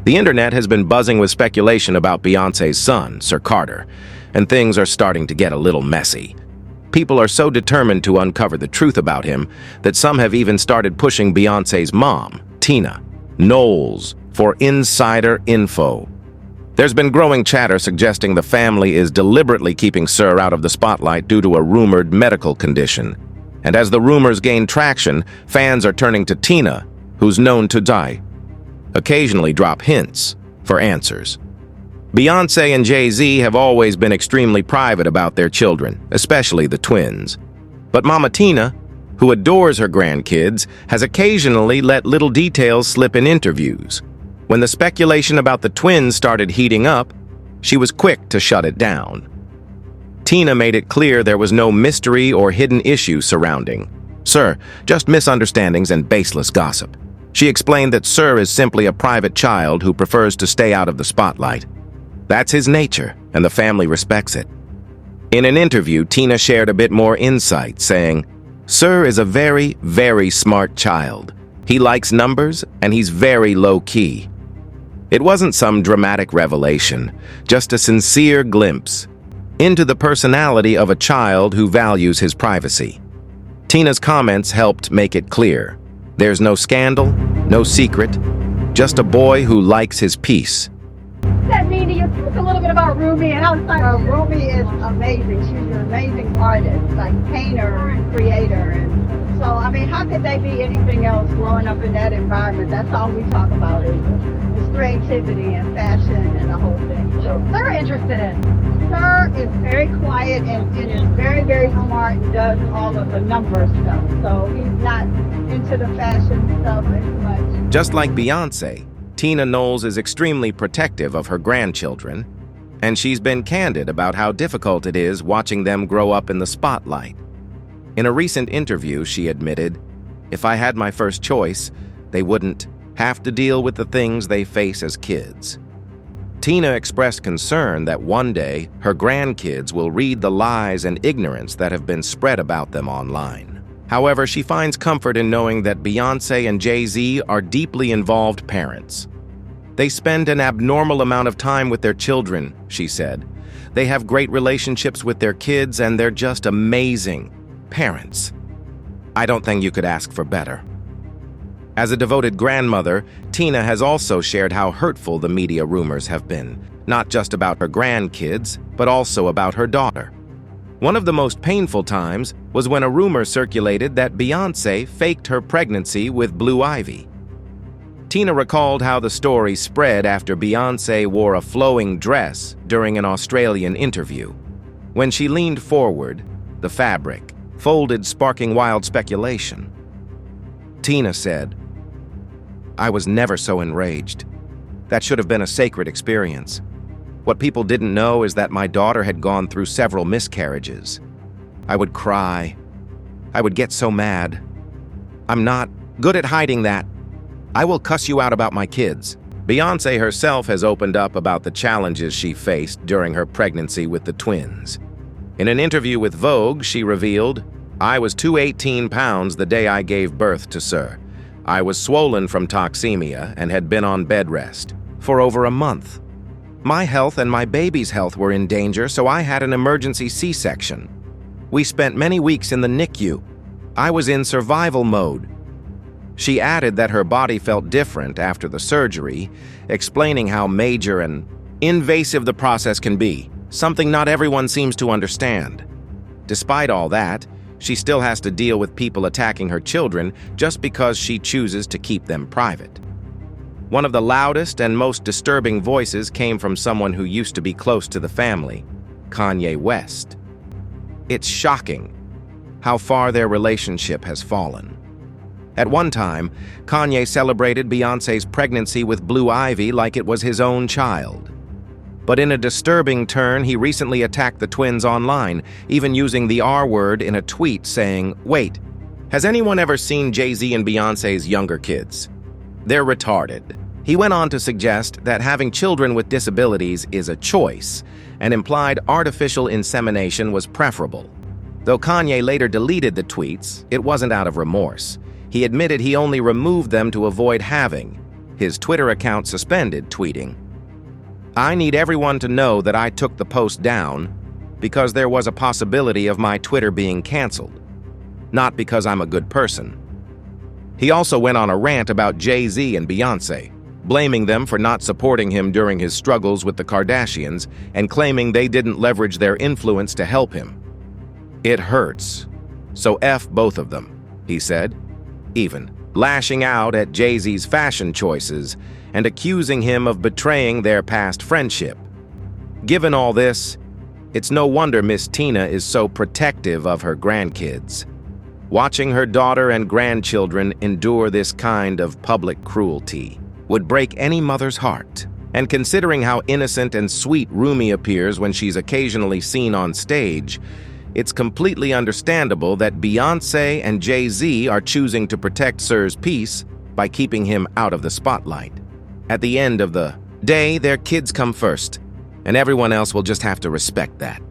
The internet has been buzzing with speculation about Beyonce's son, Sir Carter, and things are starting to get a little messy. People are so determined to uncover the truth about him that some have even started pushing Beyonce's mom, TinaKnowles, for insider info. There's been growing chatter suggesting the family is deliberately keeping Sir out of the spotlight due to a rumored medical condition. And as the rumors gain traction, fans are turning to Tina, who's known to occasionally drop hints for answers. Beyonce and JayZ have always been extremely private about their children, especially the twins. But Mama Tina, who adores her grandkids, has occasionally let little details slip in interviews. When the speculation about the twins started heating up, she was quick to shut it down. Tina made it clear there was no mystery or hidden issue surrounding Sir, just misunderstandings and baseless gossip. She explained that Sir is simply a private child who prefers to stay out of the spotlight. That's his nature, and the family respects it. In an interview, Tina shared a bit more insight, saying, "Sir is a very, very smart child. He likes numbers, and he's very low-key." It wasn't some dramatic revelation, just a sincere glimpse into the personality of a child who values his privacy. Tina's comments helped make it clear. There's no scandal, no secret, just a boy who likes his peace. What does that mean to you? Tell us a little bit about Ruby and outside. Ruby is amazing. She's an amazing artist, like painter and creator. And so, I mean, how could they be anything else growing up in that environment? That's all we talk about is creativity and fashion and the whole thing. So, They're interested in. Sir is very quiet and is very, very smart and does all of the number stuff. So he's not into the fashion stuff as much. Just like Beyonce, TinaKnowles is extremely protective of her grandchildren, and she's been candid about how difficult it is watching them grow up in the spotlight. In a recent interview, she admitted, "If I had my first choice, they wouldn't have to deal with the things they face as kids." Tina expressed concern that one day her grandkids will read the lies and ignorance that have been spread about them online. However, she finds comfort in knowing that Beyonce and JayZ are deeply involved parents. They spend an abnormal amount of time with their children, she said. They have great relationships with their kids and they're just amazing parents. I don't think you could ask for better. As a devoted grandmother, Tina has also shared how hurtful the media rumors have been, not just about her grandkids, but also about her daughter. One of the most painful times was when a rumor circulated that Beyonce faked her pregnancy with Blue Ivy. Tina recalled how the story spread after Beyonce wore a flowing dress during an Australian interview. When she leaned forward, the fabric folded, sparking wild speculation. Tina said, "I was never so enraged. That should have been a sacred experience. What people didn't know is that my daughter had gone through several miscarriages. I would cry. I would get so mad. I'm not good at hiding that. I will cuss you out about my kids." Beyonce herself has opened up about the challenges she faced during her pregnancy with the twins. In an interview with Vogue, she revealed, "I was 218 pounds the day I gave birth to Sir. I was swollen from toxemia and had been on bed rest for over a month. My health and my baby's health were in danger, so I had an emergency C-section. We spent many weeks in the NICU. I was in survival mode." She added that her body felt different after the surgery, explaining how major and invasive the process can be, something not everyone seems to understand. Despite all that, she still has to deal with people attacking her children just because she chooses to keep them private. One of the loudest and most disturbing voices came from someone who used to be close to the family, Kanye West. It's shocking how far their relationship has fallen. At one time, Kanye celebrated Beyonce's pregnancy with Blue Ivy like it was his own child. But in a disturbing turn, he recently attacked the twins online, even using the R word in a tweet saying, "Wait, has anyone ever seen JayZ and Beyonce's younger kids? They're retarded." He went on to suggest that having children with disabilities is a choice, and implied artificial insemination was preferable. Though Kanye later deleted the tweets, it wasn't out of remorse. He admitted he only removed them to avoid having his Twitter account suspended, tweeting, "I need everyone to know that I took the post down because there was a possibility of my Twitter being canceled, not because I'm a good person." He also went on a rant about JayZ and Beyonce, blaming them for not supporting him during his struggles with the Kardashians and claiming they didn't leverage their influence to help him. "It hurts, so F both of them," he said, even lashing out at JayZ's fashion choices and accusing him of betraying their past friendship. Given all this, it's no wonder Miss Tina is so protective of her grandkids. Watching her daughter and grandchildren endure this kind of public cruelty would break any mother's heart. And considering how innocent and sweet Rumi appears when she's occasionally seen on stage, it's completely understandable that Beyonce and JayZ are choosing to protect Sir's peace by keeping him out of the spotlight. At the end of the day, their kids come first, and everyone else will just have to respect that.